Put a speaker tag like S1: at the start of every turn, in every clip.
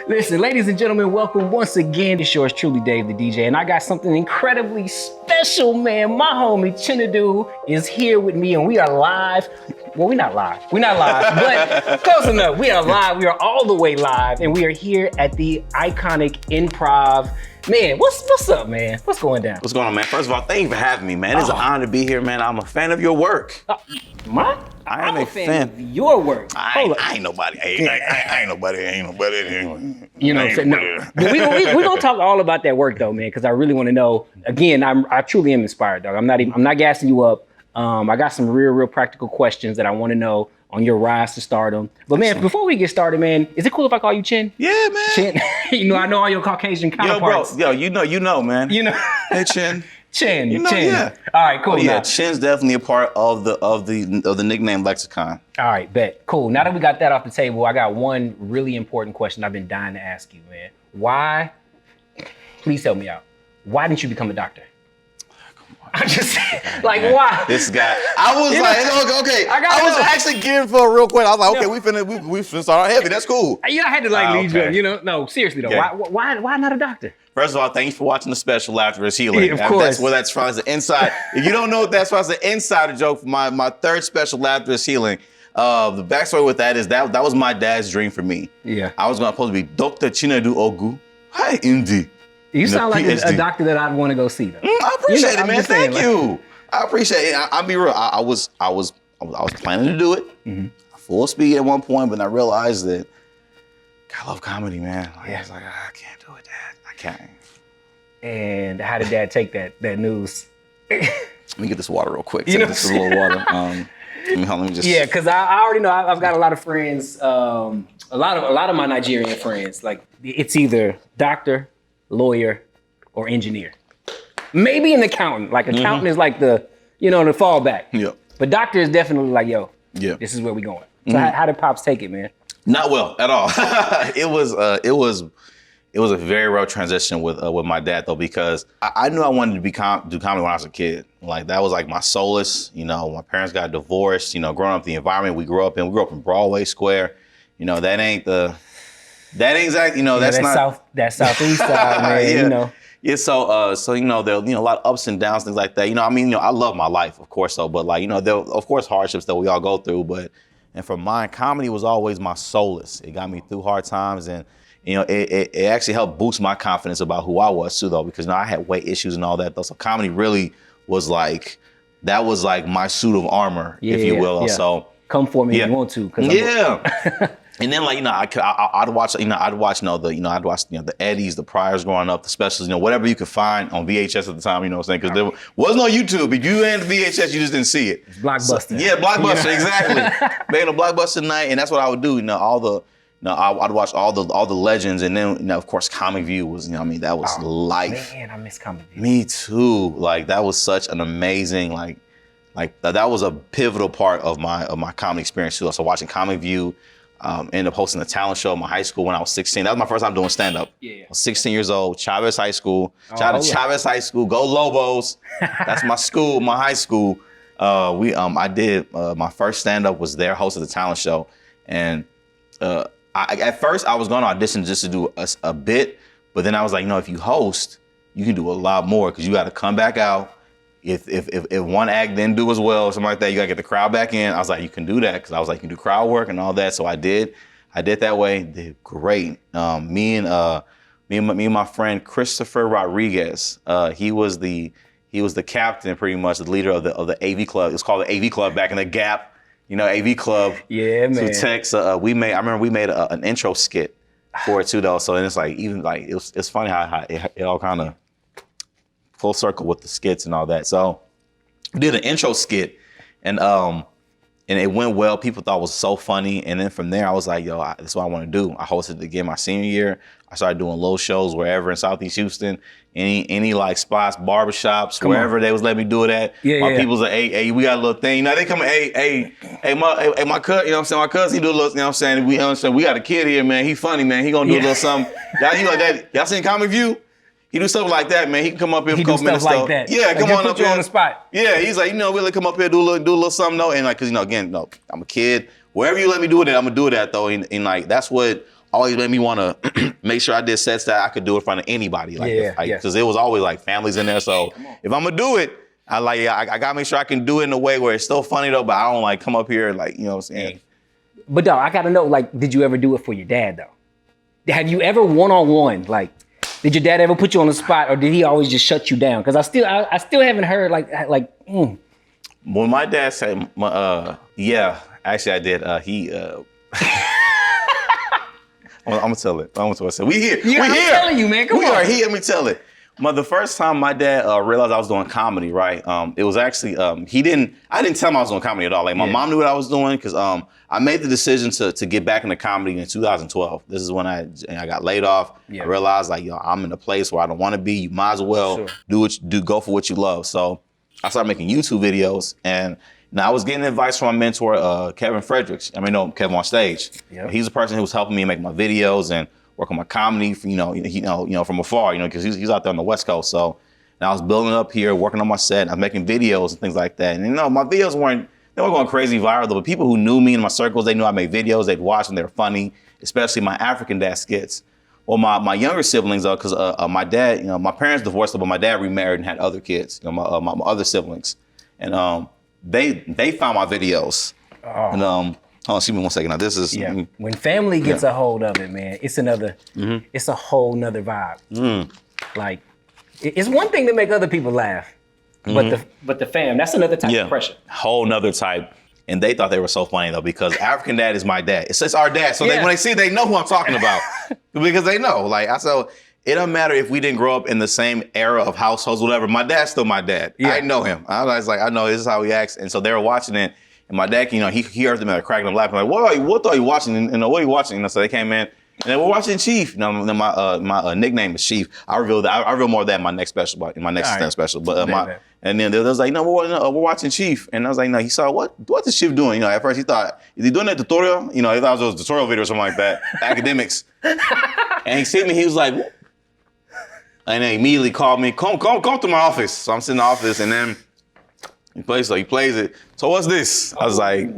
S1: Listen, ladies and gentlemen, welcome once again. It's yours truly, Dave the DJ, and I got something incredibly special, man. My homie Chinedu is here with me, and we are live. Well, we're not live, but close enough. We are live. We are all the way live, and we are here at the iconic Improv. Man, what's up, man? What's going down?
S2: What's going on, man? First of all, thank you for having me, man. It's an honor to be here, man. I'm a fan of your work.
S1: I'm a fan of your work.
S2: I ain't nobody. I ain't nobody.
S1: You know what I'm saying? No. But we're gonna talk all about that work though, man, because I really want to know. Again, I truly am inspired, dog. I'm not gassing you up. I got some real practical questions that I want to know on your rise to stardom. But man, before we get started, man, is it cool if I call you Chin?
S2: Yeah, man.
S1: Chin. I know all your Caucasian counterparts.
S2: Yo, bro, you know, man. Hey, Chin.
S1: Chin.
S2: Yeah.
S1: All right, cool.
S2: Yeah, Chin's definitely a part of the nickname lexicon.
S1: All right, bet. Cool. Now that we got that off the table, I got one really important question I've been dying to ask you, man. Why? Please help me out. Why didn't you become a doctor? I'm just saying, like, man, why?
S2: This guy, I was okay. I was actually gearing for a real quick. I was like, okay, we finna start out heavy. That's cool.
S1: I had to lead you up, No, seriously though. Okay. Why not a doctor?
S2: First of all, thank you for watching the special Laughter is Healing.
S1: Yeah, of course.
S2: That's where that's from. It's the inside. If you don't know what that's from, it's an insider joke for my third special Laughter is Healing. The backstory with that is that was my dad's dream for me.
S1: Yeah.
S2: I was supposed to be Dr. Chinedu Ogu. Hi, Indy.
S1: You sound like a doctor that I'd want to go see, though.
S2: I appreciate it, man. Thank you. I appreciate it. I'll be real. I was planning to do it full speed at one point, but I realized that I love comedy, man. I was like, I can't do it, Dad. I can't.
S1: And how did Dad take that news?
S2: Let me get this water real quick. This is a little water. Let me just.
S1: Yeah, because I already know I've got a lot of friends. A lot of my Nigerian friends, like it's either doctor, lawyer, or engineer. Maybe an accountant. Like accountant is like the fallback. Yeah. But doctor is definitely like, this is where we going. So how did Pops take it, man?
S2: Not well at all. It was a very rough transition with my dad though, because I knew I wanted to do comedy when I was a kid. Like that was like my solace. My parents got divorced. Growing up the environment we grew up in Broadway Square. That ain't exactly. That's not
S1: that southeast side, man.
S2: Yeah. Yeah, so there a lot of ups and downs, things like that. I love my life, of course, though, but there of course hardships that we all go through, and for mine, comedy was always my solace. It got me through hard times, and it actually helped boost my confidence about who I was too, though, because I had weight issues and all that, though. So comedy really was like my suit of armor, if you will.
S1: Yeah.
S2: So
S1: come for me if you want to.
S2: And then I'd watch the Eddies, the Priors growing up, the specials, whatever you could find on VHS at the time, because there was no YouTube. If you had VHS, you just didn't see it.
S1: Blockbuster.
S2: So, Blockbuster, exactly. Making a Blockbuster night, and that's what I would do. I'd watch all the legends, and then of course Comic View was, that was life.
S1: Man, I miss Comic View.
S2: Me too. Like that was such an amazing that was a pivotal part of my comedy experience too. So watching Comic View. Ended up hosting a talent show in my high school when I was 16. That was my first time doing stand-up.
S1: Yeah.
S2: I was 16 years old, Chavez High School. Shout out to Chavez High School, go Lobos. That's my school, my high school. I did, my first stand-up was there, hosted the talent show. And at first I was going to audition just to do a bit, but then I was like, if you host, you can do a lot more because you got to come back out. If one act didn't do as well or something like that, you gotta get the crowd back in. I was like, you can do that, because I was like, you can do crowd work and all that. So I did that way, did great. Me and my friend Christopher Rodriguez, he was the captain, pretty much the leader of the AV Club. It was called the AV Club back in the Gap, AV Club.
S1: Yeah, man.
S2: To text, I remember we made an intro skit for it too, though. So it's like it's funny how it all kind of full circle with the skits and all that. So we did an intro skit, and it went well. People thought it was so funny. And then from there, I was like, that's what I want to do. I hosted it again my senior year. I started doing little shows wherever in Southeast Houston, any like spots, barbershops, wherever they was letting me do it at. My people's like, hey, we got a little thing. They come, hey, my cousin, my cousin, he do a little, we got a kid here, man. He funny, man. He gonna do a little something. Y'all like that? Y'all seen Comic View? He do stuff like that, man. He can come up here for a couple minutes.
S1: Like that.
S2: Yeah, come on up here.
S1: On the spot.
S2: Yeah, he's like, really come up here, do a little something though. And like, cause again, I'm a kid. Wherever you let me do it at, I'm gonna do it at though. And like, that's what always made me want to make sure I did sets that I could do in front of anybody. Like, because it was always like families in there. So if I'm gonna do it, I gotta make sure I can do it in a way where it's still funny though, but I don't like come up here and like, you know what I'm saying?
S1: But dog, I gotta know, like, did you ever do it for your dad though? Have you ever one-on-one, like, did your dad ever put you on the spot, or did he always just shut you down? Because I still haven't heard
S2: When my dad said, yeah, actually I did. I'm gonna tell it. I'm gonna tell it. We here.
S1: I'm telling you, man. Come on.
S2: We are here. Let me tell it. The first time my dad realized I was doing comedy, right? It was actually I didn't tell him I was doing comedy at all. Like my mom knew what I was doing because I made the decision to get back into comedy in 2012. This is when I got laid off. I realized like, yo, I'm in a place where I don't want to be. You might as well go for what you love. So I started making YouTube videos, and now I was getting advice from my mentor, Kevin Fredericks. Kevin on stage. Yep. He's the person who was helping me make my videos and work on my comedy, from afar, because he's out there on the West Coast. So and I was building up here, working on my set. I was making videos and things like that. And my videos weren't going crazy viral, though. But people who knew me in my circles, they knew I made videos. They'd watch them. They were funny, especially my African dad skits. Well, my younger siblings, though, because my dad, my parents divorced, but my dad remarried and had other kids. My other siblings, and they found my videos. Oh. And hold on, excuse me one second. Now this is
S1: when family gets a hold of it, man. It's it's a whole nother vibe. Like it's one thing to make other people laugh, but the fam, that's another type of pressure.
S2: Whole nother type. And they thought they were so funny though, because African dad is my dad. It's our dad. So when they see it, they know who I'm talking about. Because they know. So it doesn't matter if we didn't grow up in the same era of households, whatever. My dad's still my dad. Yeah. I know him. I was like, I know this is how he acts. And so they were watching it. And my dad, he heard them and cracking them laughing. Like, what are you watching? And what are you watching? So they came in. And then we're watching Chief. My nickname is Chief. I reveal more of that in my next special, in my next stand special. But and then they was like, no, we're watching Chief. And I was like, no, he saw what is Chief doing? At first he thought, is he doing that tutorial? He thought it was a tutorial video or something like that, academics. And he seen me, he was like, what? And then immediately called me, come to my office. So I'm sitting in the office, and then he plays it. So what's this? I was like,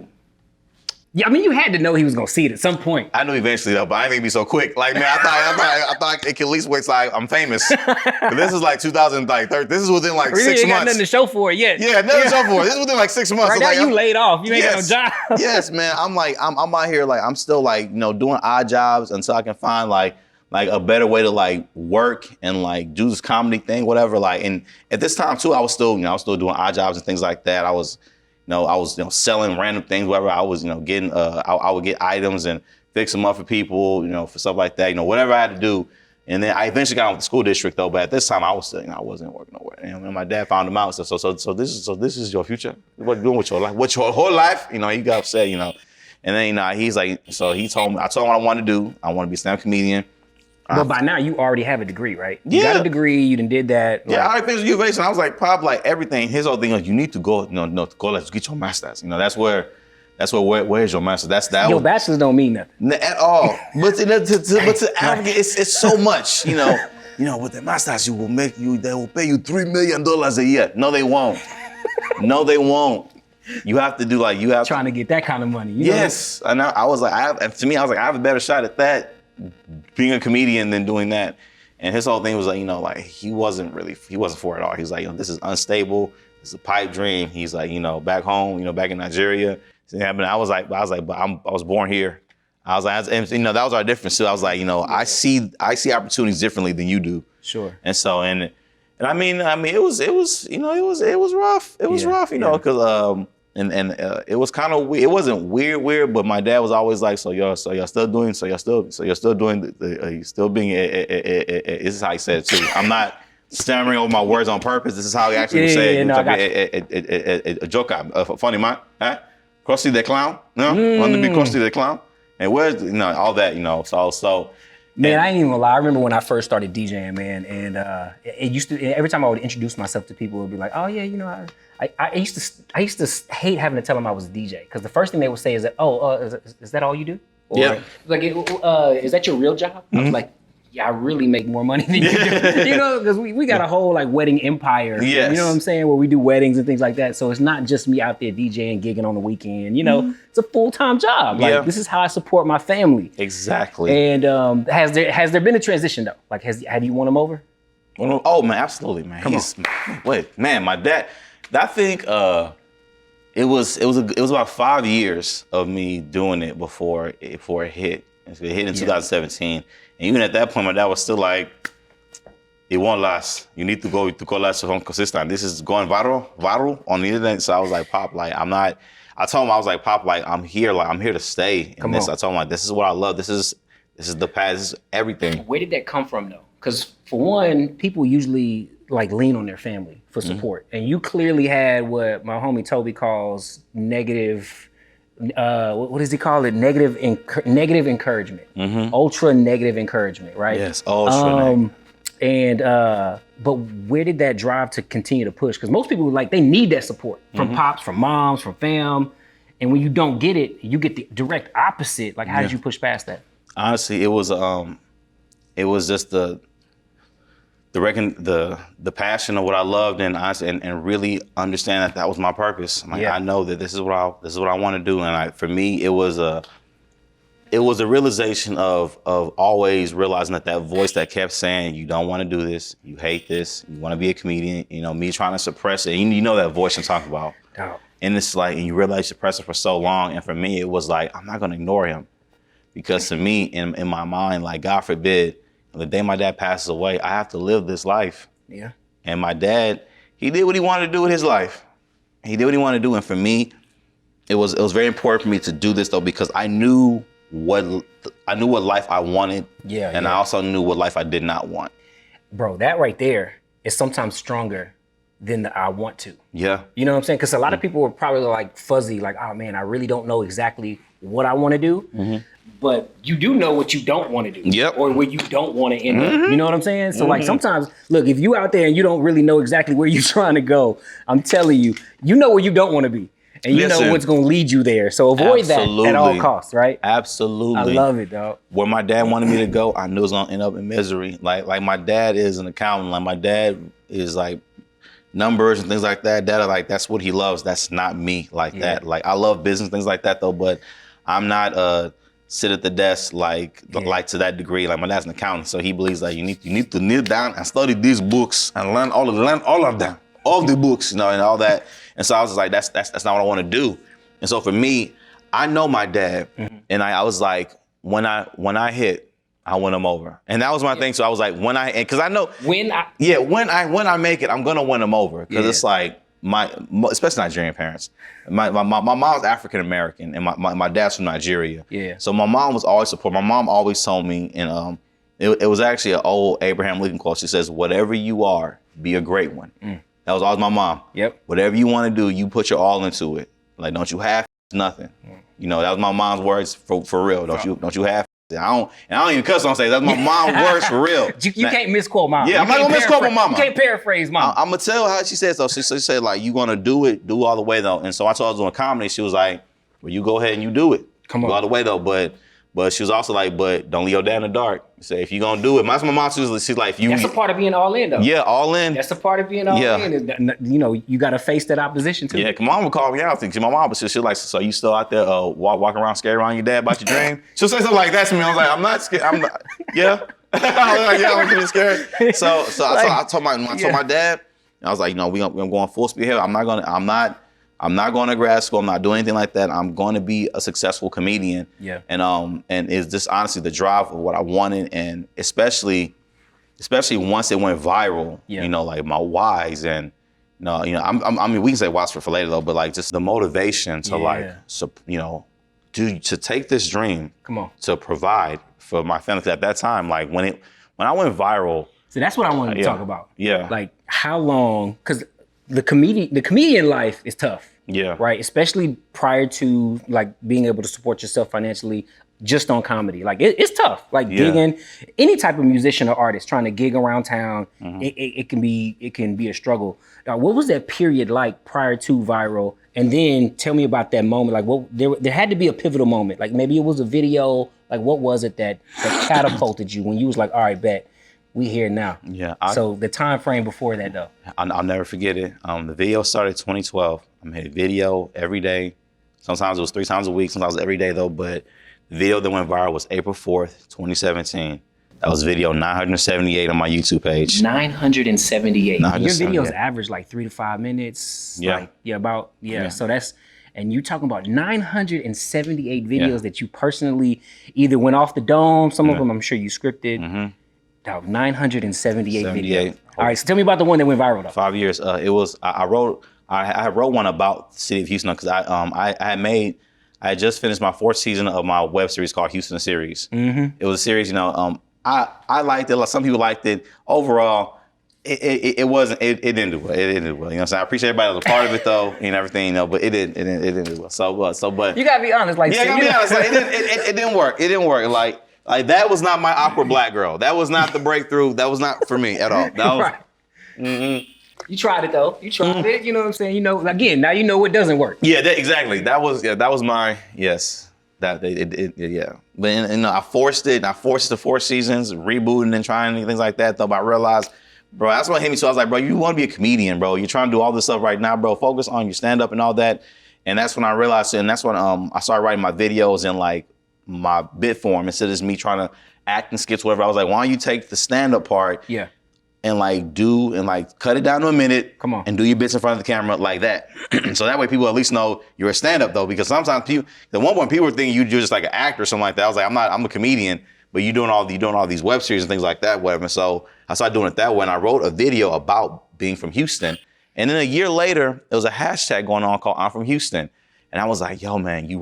S1: yeah, you had to know he was gonna see it at some point.
S2: I knew eventually though, but I didn't think it'd be so quick. Like, man, I thought it could at least wait till I'm famous. But this is like 2013. This is within like 6 months.
S1: You ain't got nothing to show for it yet.
S2: Yeah, nothing to show for it. This is within like 6 months.
S1: Right now you laid off. You ain't got no job.
S2: Yes, man. I'm out here like I'm still like doing odd jobs until I can find like a better way to like work and like do this comedy thing, whatever. Like, and at this time too, I was still doing odd jobs and things like that. I was selling random things, whatever. I was, getting, I would get items and fix them up for people, for stuff like that, whatever I had to do. And then I eventually got with the school district though, but at this time I was still, I wasn't working nowhere. And my dad found him out. So this is your future? What are you doing with your life? What's your whole life? He got upset, And then, he's like, so I told him what I wanted to do. I want to be a stand-up comedian.
S1: But by now you already have a degree, right? You got a degree, you done did that.
S2: Yeah, I already finished university. I was like, probably like everything. His whole thing is you need to go, let's get your master's. That's where's your master's? That's that.
S1: Your bachelor's don't mean nothing.
S2: At all. But to African, it's so much, with the master's they will pay you $3 million a year. No, they won't. No, they won't. You have to do
S1: trying to get that kind of money.
S2: Yes. And I was like, I have a better shot at that, being a comedian, than doing that. And his whole thing was like, he wasn't for it all. He's like, this is unstable. It's a pipe dream. He's like, back home, back in Nigeria. I was like, but I was born here. I was like, and that was our difference too. I was like, I see opportunities differently than you do.
S1: Sure.
S2: And so, and I mean, it was rough. It was rough, because and it was kind of weird. It wasn't weird, but my dad was always like, you're still doing this is how he said it too. I'm not stammering over my words on purpose. This is how he actually would say it. A joke, a funny man, huh? Krusty the Clown, want to be Krusty the Clown, and where's all that, so.
S1: Man, I ain't even gonna lie. I remember when I first started DJing, man, and it used to, every time I would introduce myself to people, it would be like, oh yeah, I used to hate having to tell them I was a DJ, because the first thing they would say is that, is that all you do? Or,
S2: yeah.
S1: Like, is that your real job? I was like, yeah, I really make more money than you do. You know, because we got a whole like wedding empire.
S2: Yes.
S1: You know what I'm saying? Where we do weddings and things like that. So it's not just me out there DJing, gigging on the weekend. You know, it's a full-time job. Like
S2: Yeah.
S1: this is how I support my family.
S2: Exactly.
S1: And has there been a transition though? Like have you won him over?
S2: Oh man, absolutely, man. Wait, man, my dad. I think it was about 5 years of me doing it before it hit. It hit in 2017, and even at that point, my dad was still like, "It won't last. You need to go last from consistent. This is going viral on the internet." So I was like, "Pop, like I'm not." I told him I was like, "Pop, like I'm here to stay in this." I told him like, "This is what I love. This is the path. This is everything."
S1: Where did that come from though? Because for one, people usually like lean on their family for support, and you clearly had what my homie Toby calls negative. What does he call it? Negative encouragement, ultra negative encouragement, right?
S2: Yes, ultra negative.
S1: But where did that drive to continue to push? Because most people like they need that support from pops, from moms, from fam, and when you don't get it, you get the direct opposite. Like, how did you push past that?
S2: Honestly, it was just the passion of what I loved, and really understand that was my purpose. Like, I know that this is what I want to do, and for me it was a realization of always realizing that voice that kept saying you don't want to do this, you hate this, you want to be a comedian. You know, me trying to suppress it. You know that voice I'm talking about.
S1: Oh.
S2: And it's like, and you realize you suppress it for so long. And for me, it was like, I'm not gonna ignore him, because to me, in my mind, like God forbid, the day my dad passes away, I have to live this life.
S1: Yeah.
S2: And my dad, he did what he wanted to do with his life. He did what he wanted to do. And for me, it was very important for me to do this though, because I knew what life I wanted.
S1: Yeah.
S2: And I also knew what life I did not want.
S1: Bro, that right there is sometimes stronger than the I want to.
S2: Yeah.
S1: You know what I'm saying? Because a lot of people are probably like fuzzy, like, oh man, I really don't know exactly what I want to do. But you do know what you don't want to do.
S2: Yep.
S1: Or where you don't want to end up. You know what I'm saying? So like sometimes, look, if you out there and you don't really know exactly where you're trying to go, I'm telling you, you know where you don't want to be. And you know what's going to lead you there. So avoid that at all costs, right?
S2: Absolutely.
S1: I love it, dog.
S2: Where my dad wanted me to go, I knew it was going to end up in misery. Like my dad is an accountant. Like my dad is like numbers and things like that. That's what he loves. That's not me like that. Like I love business, things like that though, but I'm not sit at the desk like to that degree. Like my dad's an accountant, so he believes that you need to kneel down and study these books and learn all of them, all the books, you know, and all that. And so I was just like, that's not what I want to do. And so for me, I know my dad, and I was like, when I hit, I win him over, and that was my thing. So I was like, because I know when I make it, I'm gonna win him over, because it's like especially Nigerian parents. My mom's African American, and my dad's from Nigeria. Yeah. So my mom was always supportive. My mom always told me, and it was actually an old Abraham Lincoln quote. She says, "Whatever you are, be a great one." That was always my mom. Yep. Whatever you want to do, you put your all into it. Like, don't you have nothing. You know, that was my mom's words for real. Don't you have. I don't even cuss on stage. That's my mom's words for real.
S1: You can't misquote mom.
S2: Yeah, I'm not gonna misquote my mama.
S1: You can't paraphrase mom.
S2: I'm gonna tell her how she said so. She said like, you gonna do it, do all the way though. And so I told her I was doing comedy. She was like, well, you go ahead and you do it. Come on. Go all the way though, but she was also like, but don't leave your dad in the dark. Say if you gonna do it. My mom, she's like,
S1: that's a part of being all in though.
S2: Yeah, all in.
S1: That's a part of being all in. You know, you gotta face that opposition too.
S2: Yeah, my mom would call me out. My mom was she's like, so you still out there walking around scared around your dad about your dream? She'll say something like that to me. I was like, I'm not scared. I'm not. Yeah. I was like, yeah, I'm getting scared. So I told my dad, I was like, you know, I'm going full speed ahead. I'm not going to grad school. I'm not doing anything like that. I'm going to be a successful comedian. Yeah. And it's just honestly the drive of what I wanted, and especially once it went viral. You know, like my whys and I mean we can say whys for later though, but like just the motivation to to take this dream, to provide for my family. At that time, like when I went viral.
S1: So that's what I wanted to talk about.
S2: Yeah.
S1: Like how long? Because the comedian life is tough.
S2: Yeah.
S1: Right. Especially prior to like being able to support yourself financially just on comedy. Like it's tough. Like gigging, any type of musician or artist trying to gig around town, it can be a struggle. Now, what was that period like prior to viral? And then tell me about that moment. Like, what there had to be a pivotal moment. Like maybe it was a video. Like, what was it that catapulted you when you was like, all right, bet we here now.
S2: Yeah.
S1: So the time frame before that though.
S2: I'll never forget it. The video started 2012. I made a video every day. Sometimes it was 3 times a week. Sometimes every day though. But the video that went viral was April 4th, 2017. That was video 978 on my YouTube page.
S1: 978.
S2: 978.
S1: Your videos average like 3 to 5 minutes.
S2: Yeah.
S1: Like, So that's, and you talking about 978 videos that you personally either went off the dome. Some of them I'm sure you scripted. Dog, 978 videos. All right, so tell me about the one that went viral though.
S2: 5 years. It was I wrote one about the city of Houston because I had just finished my 4th season of my web series called Houston Series. It was a series, I liked it. Like some people liked it. Overall, it didn't do well. It didn't do well. You know what I'm saying? I appreciate everybody that was a part of it though and everything, but it didn't do well. But
S1: you gotta be honest, like
S2: I gotta be honest. Like, it didn't work. It didn't work. Like that was not my awkward black girl. That was not the breakthrough. That was not for me at all. That was,
S1: right. You tried it though. You tried it. You know what I'm saying? Again, now you know what doesn't work.
S2: Yeah, exactly. That was my yes. Yeah. But I forced it. I forced the 4 seasons, rebooting and trying and things like that. Though, but I realized, bro, that's what hit me. So I was like, bro, you want to be a comedian, bro. You're trying to do all this stuff right now, bro. Focus on your stand up and all that. And that's when I realized, and that's when I started writing my videos in like my bit form instead of just me trying to act and skits, whatever. I was like, why don't you take the stand up part?
S1: Yeah.
S2: And cut it down to a minute.
S1: Come on.
S2: And do your bits in front of the camera like that. So that way people at least know you're a stand-up though, because sometimes at one point people were thinking you're just like an actor or something like that. I was like, I'm a comedian, but you're doing all these web series and things like that, whatever. So I started doing it that way, and I wrote a video about being from Houston. And then a year later, there was a hashtag going on called I'm from Houston. And I was like, yo man, you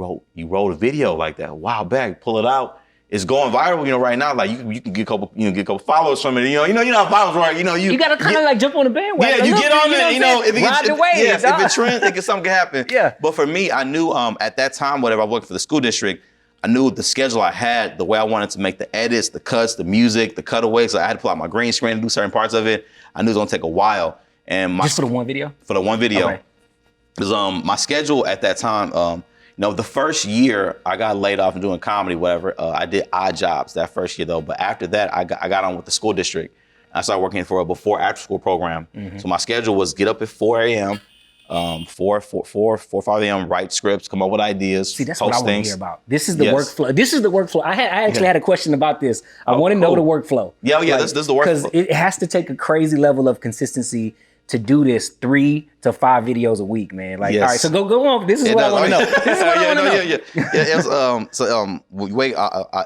S2: wrote a video like that a while back, pull it out. It's going viral, right now. Like you can get a couple followers from it. You know how followers work. You
S1: gotta kind of like jump on the bandwagon.
S2: Yeah, you get on it.
S1: Ride the wave.
S2: Yes, if it trends, something can happen.
S1: Yeah.
S2: But for me, I knew at that time, whatever I worked for the school district, I knew the schedule I had, the way I wanted to make the edits, the cuts, the music, the cutaways. So I had to pull out my green screen and do certain parts of it. I knew it was gonna take a while. And
S1: just for the one video.
S2: For the one video.
S1: Okay.
S2: Because my schedule at that time. The first year I got laid off and doing comedy, whatever. I did odd jobs that first year though. But after that, I got on with the school district. I started working for a before after school program. So my schedule was get up at 4 a.m., 4, 5 a.m., write scripts, come up with ideas.
S1: See, that's
S2: post
S1: what I want to
S2: things.
S1: hear about. This is the workflow. This is the workflow. I actually had a question about this. I want to know the workflow.
S2: Yeah, this is the workflow.
S1: Because it has to take a crazy level of consistency to do this 3 to 5 videos a week, man. Like, all right, so go on. This is what I want to know. This is what I want to know.
S2: Yeah. We wake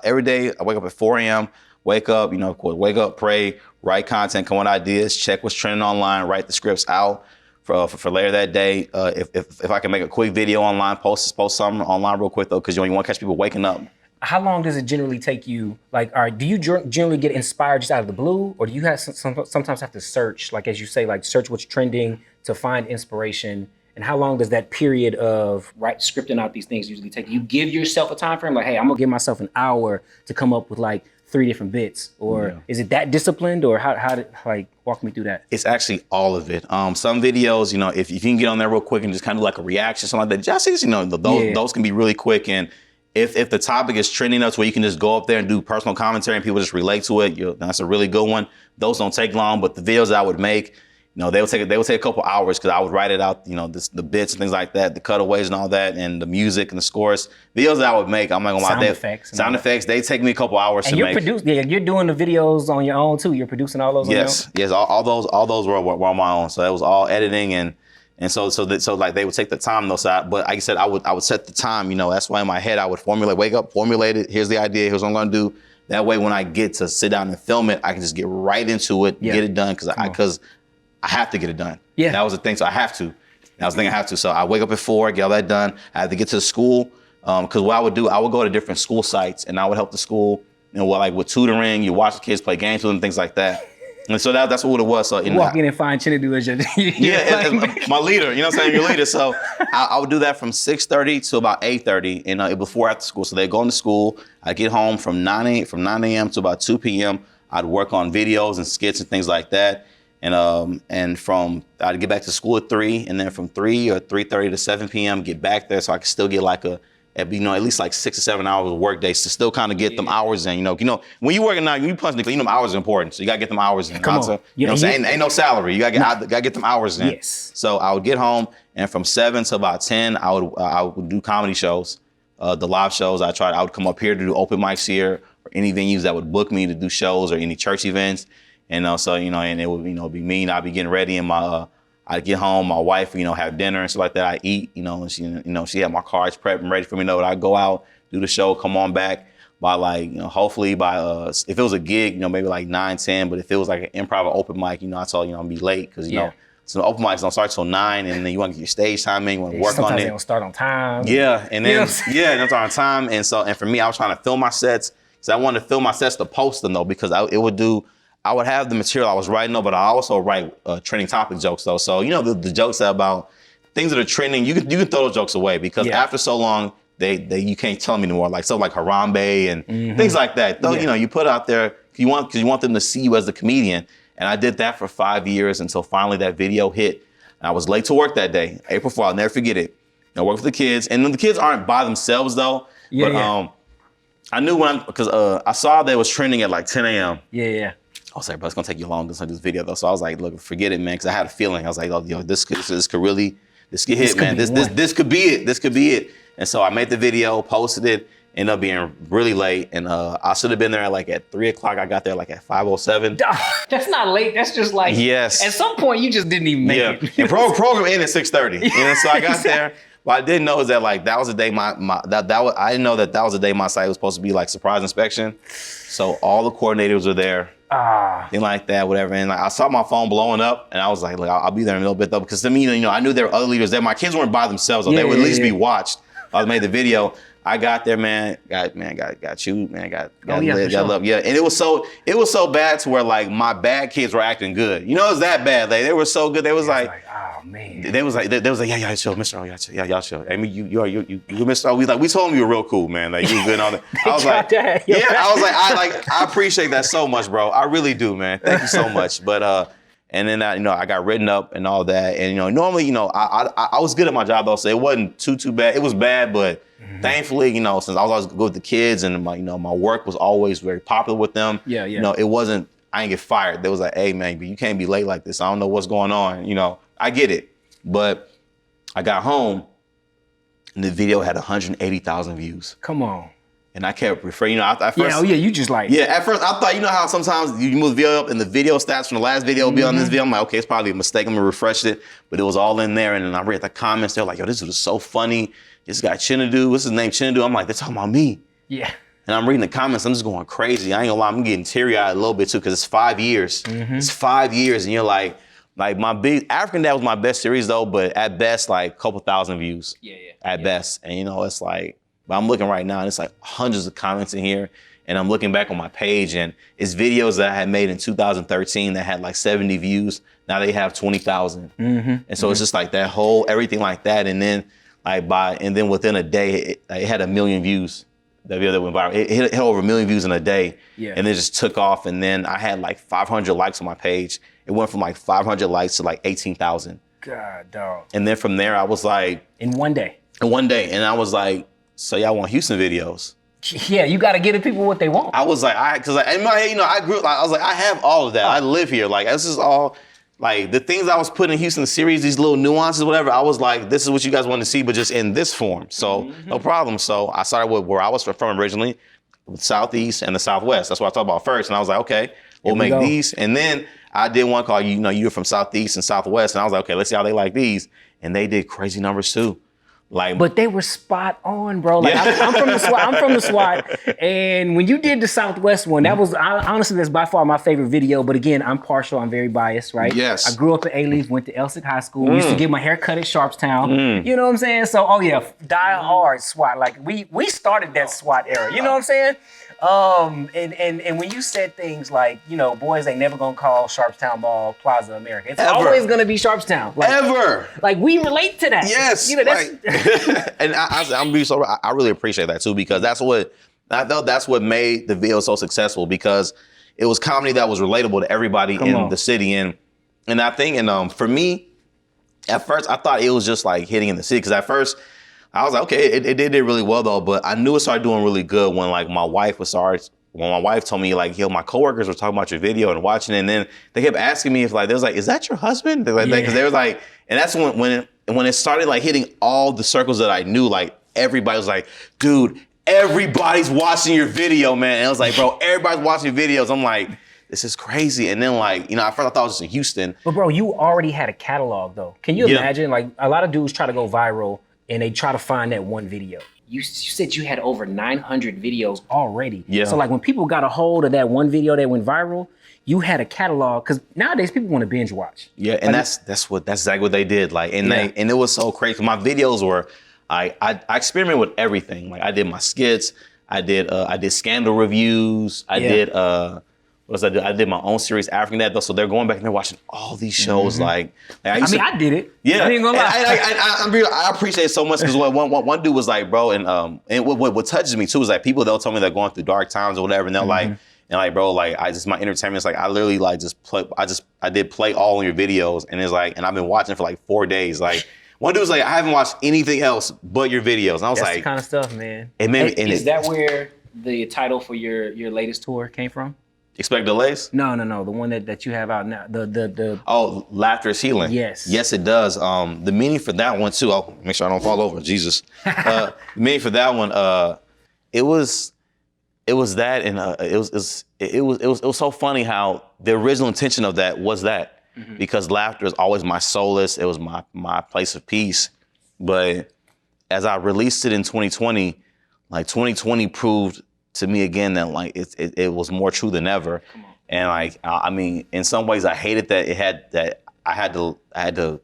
S2: every day. I wake up at 4 a.m. Wake up, pray, write content, come with ideas, check what's trending online, write the scripts out for later that day. If I can make a quick video online, post something online real quick though, because you want to catch people waking up.
S1: How long does it generally take you? Like, all right, do you generally get inspired just out of the blue, or do you have sometimes have to search, like as you say, like search what's trending to find inspiration? And how long does that period of scripting out these things usually take? You give yourself a time frame, like, hey, I'm gonna give myself an hour to come up with like 3 different bits, or is it that disciplined, or how walk me through that? It's
S2: actually all of it. Some videos, if you can get on there real quick and just kind of like a reaction, something like that, just those can be really quick. And if the topic is trending enough where you can just go up there and do personal commentary and people just relate to it, that's a really good one. Those don't take long, but the videos that I would make, they would take a couple hours because I would write it out, the bits and things like that, the cutaways and all that, and the music and the scores. Videos that I would make, I'm not gonna lie, sound effects, they take me a couple hours to make.
S1: You're doing the videos on your own too. You're producing all those.
S2: Yes, all those were on my own. So it was all editing and so they would take the time though. But like I said, I would set the time. That's why in my head I would wake up, formulate it. Here's the idea. Here's what I'm gonna do. That way, when I get to sit down and film it, I can just get right into it, get it done because I have to get it done. Yeah, that was the thing. So I have to. That was the thing I have to. So I wake up at 4, get all that done. I have to get to the school because what I would do, I would go to different school sites and I would help the school. With tutoring, you watch the kids play games with them, things like that. And so that's what it was. So
S1: walk in and find Chinedu as your
S2: my leader. You know what I'm saying? Your leader. So I would do that from 6:30 to about 8:30, and before after school. So they go into school. I get home from 9 a.m. to about 2 p.m. I'd work on videos and skits and things like that. And from I'd get back to school at 3, and then from 3 or 3:30 to 7 p.m. get back there so I could still get like at least like 6 or 7 hours of work days to still kind of get them hours in. When you working out, when you punch them hours are important. So you gotta get them hours in.
S1: Come on.
S2: You know what I'm saying? Ain't no salary. You gotta get them hours in.
S1: Yes.
S2: So I would get home, and from 7 to about 10, I would do comedy shows, the live shows. I would come up here to do open mics here, or any venues that would book me to do shows or any church events. And and it would be me, and I'd be getting ready, and I'd get home, my wife, have dinner and stuff like that. I eat, and she had my cards prepped and ready for me. I'd go out, do the show, come on back by hopefully by if it was a gig, maybe like 9, 10. But if it was like an improv or open mic, I told I'd be late because so the open mics don't start till 9, and then you want to get your stage time in, you want to work on it.
S1: Sometimes they don't start on time.
S2: Yeah, and then they don't start on time, and for me, I was trying to film my sets because I wanted to film my sets to post them though, because I would have the material I was writing though, but I also write trending topic jokes though. So the jokes about things that are trending, you can throw those jokes away because after so long, you can't tell them anymore. Like stuff like Harambe and things like that. Though you put out there because you want them to see you as the comedian. And I did that for 5 years until finally that video hit. And I was late to work that day, April 4th. I'll never forget it. I worked with the kids, and then the kids aren't by themselves though. I knew because I saw that it was trending at like 10 a.m.
S1: Yeah.
S2: I was like, bro, it's gonna take you long to do this video though. So I was like, look, forget it, man, because I had a feeling. I was like, oh, this could hit, man. This could be it. This could be it. And so I made the video, posted it, ended up being really late. And I should have been there at 3 o'clock. I got there like at 5:07.
S1: That's not late. That's just like,
S2: yes.
S1: At some point you just didn't even make it.
S2: And program ended at 6:30. So I got there. What I didn't know is that that was the day I didn't know that was the day my site was supposed to be like surprise inspection. So all the coordinators were there. Thing like that, whatever. And I saw my phone blowing up, and I was like, look, I'll be there in a little bit though, because to me, I knew there were other leaders there. My kids weren't by themselves, though. They would at least be watched. I made the video. I got there, man. Got chewed, man. Got love. Yeah, and it was so bad to where like my bad kids were acting good. It was that bad. Like they were so good. They was like,
S1: oh man.
S2: They was like, yeah, chill, Mr. O, y'all chill. I mean, you Mr. O. We told him you were real cool, man. Like you good and all that. I was like, I appreciate that so much, bro. I really do, man. Thank you so much. But and then I got written up and all that. And normally, I was good at my job though, so it wasn't too bad. It was bad, but thankfully, since I was always good with the kids and my work was always very popular with them. It wasn't. I didn't get fired. They was like, hey man, you can't be late like this. I don't know what's going on. I get it, but I got home and the video had 180,000 views.
S1: Come on.
S2: And I kept referring, at first.
S1: You just like.
S2: Yeah, at first I thought, how sometimes you move the video up and the video stats from the last video will be on this video. I'm like, okay, it's probably a mistake. I'm gonna refresh it. But it was all in there. And then I read the comments. They're like, yo, this was so funny. This guy Chinedu, what's his name? Chinedu. I'm like, they're talking about me.
S1: Yeah.
S2: And I'm reading the comments. I'm just going crazy. I ain't gonna lie, I'm getting teary-eyed a little bit too, because it's 5 years. It's 5 years. And you're like my big African Dad was my best series though, but at best, like a couple thousand views. At best. And it's like, but I'm looking right now and it's like hundreds of comments in here. And I'm looking back on my page and it's videos that I had made in 2013 that had like 70 views. Now they have 20,000. And so it's just like that whole, everything like that. And then within a day, it had 1 million views. That video that went viral, it hit over 1 million views in a day. And it just took off. And then I had like 500 likes on my page. It went from like 500 likes to like 18,000.
S1: God, dog.
S2: And then from there, I was like.
S1: In one day.
S2: And I was like, so y'all want Houston videos?
S1: Yeah, you got to give the people what they want.
S2: I was like, because in my head, I grew up, I was like, I have all of that. I live here. Like, this is all, like, the things I was putting in Houston series, these little nuances, whatever, I was like, this is what you guys want to see, but just in this form. So, no problem. So, I started with where I was from originally, the Southeast and the Southwest. That's what I talked about first. And I was like, okay, we'll make these. And then I did one called, you're from Southeast and Southwest. And I was like, okay, let's see how they like these. And they did crazy numbers too.
S1: But they were spot on, bro. Like I'm from the SWAT. I'm from the SWAT, and when you did the Southwest one, that was honestly that's by far my favorite video. But again, I'm partial. I'm very biased, right?
S2: Yes.
S1: I grew up in A-Leaf, went to Elsick High School. Used to get my hair cut at Sharpstown. You know what I'm saying? So, die hard SWAT. Like we started that SWAT era. You know what I'm saying? And when you said things like, boys ain't never gonna call Sharpstown Mall Plaza America. It's always gonna be Sharpstown. Like,
S2: ever.
S1: Like we relate to that.
S2: Yes. And I'm being so. I really appreciate that too, because that's what made the video so successful, because it was comedy that was relatable to everybody in the city. And And I think, and for me, at first I thought it was just like hitting in the city, because at first I was like, okay, it did really well though, but I knew it started doing really good when like my wife told me like, yo, my coworkers were talking about your video and watching it, and then they kept asking me if like, they was like, is that your husband? Because they was like, and that's when it started like hitting all the circles that I knew, like everybody was like, dude, everybody's watching your video, man. And I was like, bro, everybody's watching your videos. I'm like, this is crazy. And then like, you know, at first I thought it was just in Houston.
S1: But bro, you already had a catalog though. Can you imagine? Like a lot of dudes try to go viral and they try to find that one video. You said you had over 900 videos already.
S2: Yeah.
S1: So like when people got a hold of that one video that went viral, you had a catalog, because nowadays people want to binge watch.
S2: Yeah, and
S1: like,
S2: that's exactly what they did. Like, and it was so crazy. My videos were, I experimented with everything. Like I did my skits, I did scandal reviews, I did what else I did? I did my own series, African Dad, though. So they're going back and they're watching all these shows. Like I
S1: did it.
S2: Yeah,
S1: I ain't gonna lie.
S2: I appreciate it so much, because one dude was like, bro, and what touches me too is like people, they'll tell me they're going through dark times or whatever, and they're like, and like, bro, like my entertainment is like, I literally like I did play all of your videos, and it's like, and I've been watching for like 4 days. Like one dude was like, I haven't watched anything else but your videos, and I was
S1: That's
S2: like,
S1: the kind of stuff, man.
S2: It made me,
S1: is that where the title for your latest tour came from?
S2: Expect Delays?
S1: No, the one that you have out now. The
S2: Oh, Laughter is Healing.
S1: Yes.
S2: Yes, it does. The meaning for that one too. I'll make sure I don't fall over. Jesus. The meaning for that one, it was that, and it was so funny how the original intention of that was that, because laughter is always my solace. It was my place of peace. But as I released it in 2020, like 2020 proved to me again that like it was more true than ever. And like I mean, in some ways I hated that I had to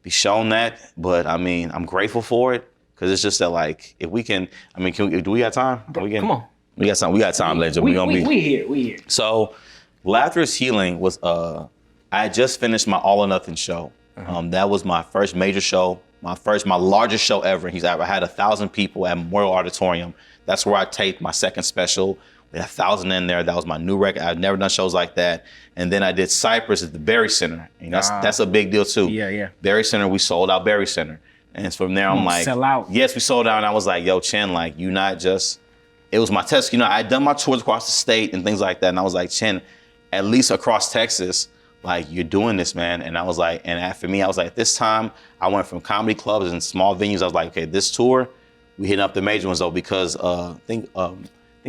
S2: be shown that, but I mean, I'm grateful for it, because it's just that like, if we can, I mean, do we got time?
S1: Come on.
S2: We got time, legend.
S1: We here.
S2: So Laughter is Healing was I had just finished my All or Nothing show. That was my first major show, my largest show ever. I had 1,000 people at Memorial Auditorium. That's where I taped my second special. We had 1,000 in there. That was my new record. I've never done shows like that. And then I did Cypress at the Berry Center. And that's a big deal too.
S1: Yeah.
S2: Berry Center, we sold out Berry Center. And from there, I'm like,
S1: sell out.
S2: Yes, we sold out. And I was like, yo, Chin, like, you not just, it was my test. You know, I'd done my tours across the state and things like that. And I was like, Chin, at least across Texas, like, you're doing this, man. And I was like, and for me, I was like, this time I went from comedy clubs and small venues. I was like, okay, this tour, we hitting up the major ones though, because I think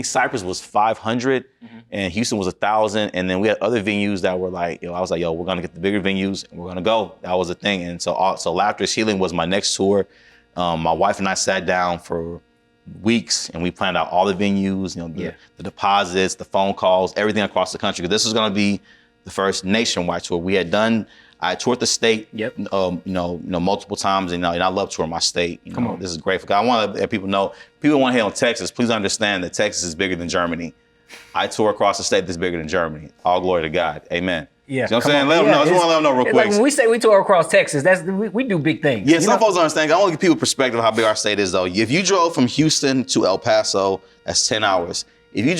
S2: Cypress was 500 and Houston was 1,000. And then we had other venues that were like, I was like, we're gonna get the bigger venues and we're gonna go. That was the thing. And so Laughter is Healing was my next tour. My wife and I sat down for weeks and we planned out all the venues, the deposits, the phone calls, everything across the country. Because this was gonna be the first nationwide tour. I toured the state, multiple times, and I love touring my state. This is great. I want to let people know. People want to hate on Texas. Please understand that Texas is bigger than Germany. I tour across the state that's bigger than Germany. All glory to God. Amen.
S1: Yeah,
S2: you know what I'm saying? Let them know. I just want to let them know real quick.
S1: Like when we say we tour across Texas, we do big things.
S2: Yeah, some folks don't understand. I want to give people perspective of how big our state is, though. If you drove from Houston to El Paso, that's 10 hours. If you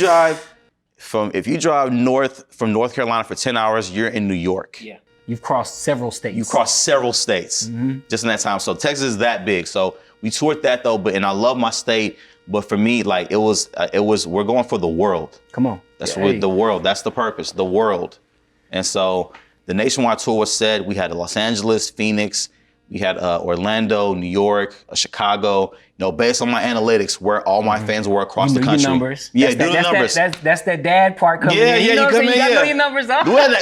S2: drive north from North Carolina for 10 hours, you're in New York.
S1: Yeah. You've crossed several states.
S2: Just in that time. So Texas is that big. So we toured that though, and I love my state. But for me, like it was, we're going for the world.
S1: Come on.
S2: That's the world. That's the purpose, the world. And so the nationwide tour was said. We had Los Angeles, Phoenix, we had Orlando, New York, Chicago. Based on my analytics, where all my fans were across the country.
S1: Numbers.
S2: Yeah, do the numbers.
S1: That's that dad part coming in.
S2: You come in.
S1: You got to know your numbers up.
S2: Where are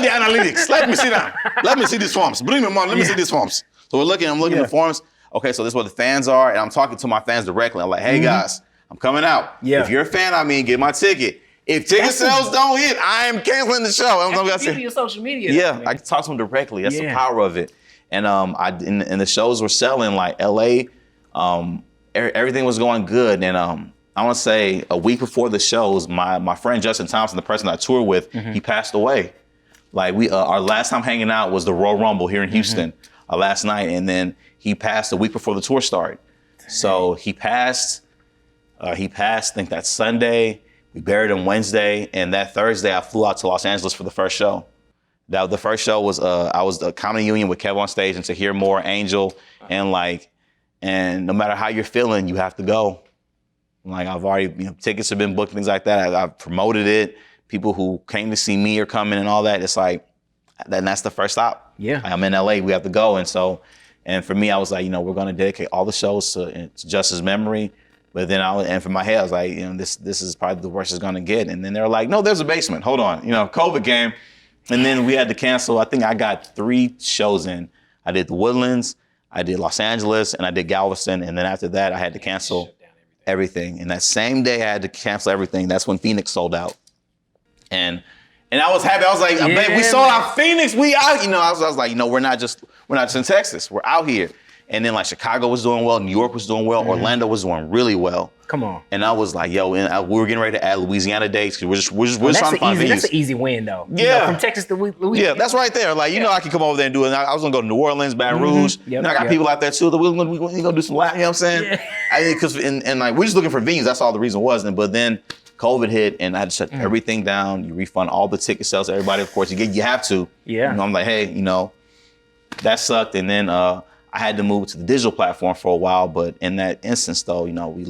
S2: the analytics? Let me see that. Let me see these forms. Bring them on. Let me see these forms. So I'm looking at the forms. Okay, so this is what the fans are, and I'm talking to my fans directly. I'm like, hey guys, I'm coming out.
S1: Yeah.
S2: If you're a fan, get my ticket. If ticket sales don't hit, I am canceling the show.
S1: That's the beauty of social media.
S2: Yeah, I can talk to them directly. That's the power of it. And and the shows were selling, like LA. Everything was going good, and I want to say a week before the shows, my friend Justin Thompson, the person I toured with, he passed away. Like our last time hanging out was the Royal Rumble here in Houston last night, and then he passed a week before the tour started. So he passed. I think that Sunday. We buried him Wednesday, and that Thursday I flew out to Los Angeles for the first show. That the first show was I was the Comedy Union with Kev on stage, and To Hear More, Angel, and no matter how you're feeling, you have to go. Like I've already, tickets have been booked, things like that. I've promoted it. People who came to see me are coming and all that. It's like, then that's the first stop.
S1: Yeah.
S2: Like, I'm in LA, we have to go. And for me, I was like, we're gonna dedicate all the shows to Justice's memory. But then and for my head, I was like, this is probably the worst it's gonna get. And then they were like, no, there's a basement. Hold on. COVID came. And then we had to cancel. I think I got 3 shows in. I did the Woodlands, I did Los Angeles, and I did Galveston. And then after that, I had to cancel everything. And that same day I had to cancel everything. That's when Phoenix sold out. And I was happy. I was like, babe, we sold out Phoenix. We out. I was like, we're not just in Texas. We're out here. And then like Chicago was doing well, New York was doing well, Orlando was doing really well.
S1: Come on.
S2: And I was like, we were getting ready to add Louisiana dates because we're just trying to find venues.
S1: That's an easy win though.
S2: Yeah.
S1: From Texas to Louisiana.
S2: Yeah, that's right there. Like, I could come over there and do it. I was gonna go to New Orleans, Baton Rouge.
S1: Yep,
S2: I got people out there too. We're gonna do some Latin, you know what I'm saying? Yeah. Because like we're just looking for venues. That's all the reason was. But then COVID hit and I had to shut everything down. You refund all the ticket sales to everybody, of course. You have to. Yeah. I'm like, hey, that sucked. And then I had to move to the digital platform for a while. But in that instance though, we